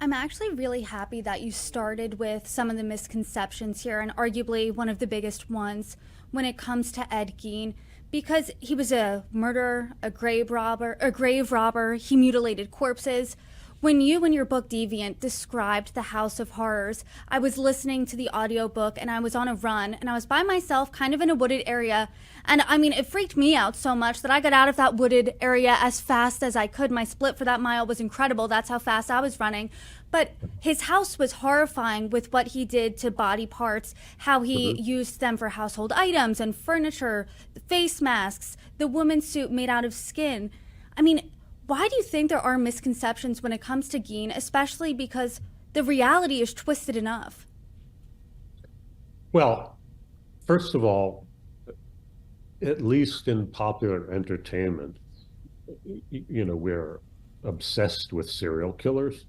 I'm actually really happy that you started with some of the misconceptions here, and arguably one of the biggest ones when it comes to Ed Gein, because he was a murderer, a grave robber. He mutilated corpses. When you, in your book Deviant, described the House of Horrors, I was listening to the audiobook and I was on a run and I was by myself, kind of in a wooded area. And I mean, it freaked me out so much that I got out of that wooded area as fast as I could. My split for that mile was incredible. That's how fast I was running. But his house was horrifying with what he did to body parts, how he Mhm. used them for household items and furniture, face masks, the woman's suit made out of skin. I mean, why do you think there are misconceptions when it comes to Geen, especially because the reality is twisted enough? Well, first of all, at least in popular entertainment, we're obsessed with serial killers.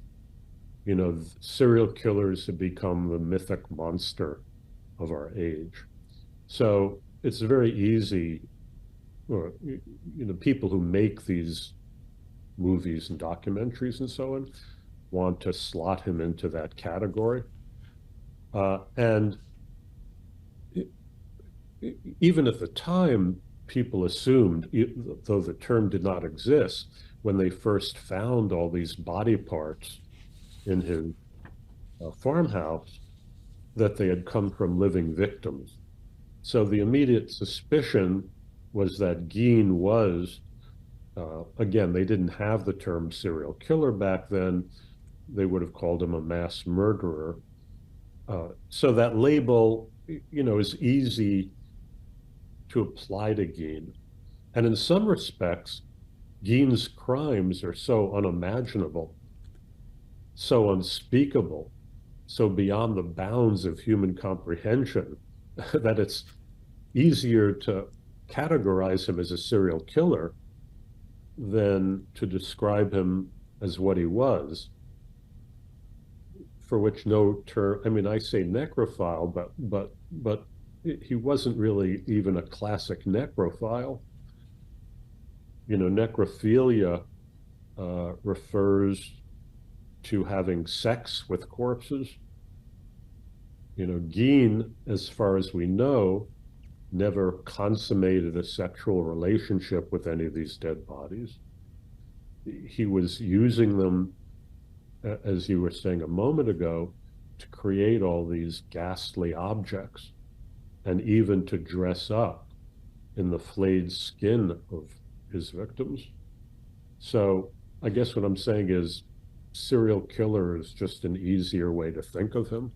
Serial killers have become the mythic monster of our age. So it's very easy, or, people who make these movies and documentaries and so on want to slot him into that category. And even at the time, people assumed, though the term did not exist, when they first found all these body parts in his farmhouse, that they had come from living victims. So the immediate suspicion was that Geen was, again, they didn't have the term serial killer back then. They would have called him a mass murderer. So that label, is easy to apply to Geen. And in some respects, Gein's crimes are so unimaginable, so unspeakable, so beyond the bounds of human comprehension that it's easier to categorize him as a serial killer than to describe him as what he was, for which no term, I mean, I say necrophile, but he wasn't really even a classic necrophile. Necrophilia refers to having sex with corpses. Geen, as far as we know, never consummated a sexual relationship with any of these dead bodies. He was using them, as you were saying a moment ago, to create all these ghastly objects and even to dress up in the flayed skin of his victims. So I guess what I'm saying is serial killer is just an easier way to think of him.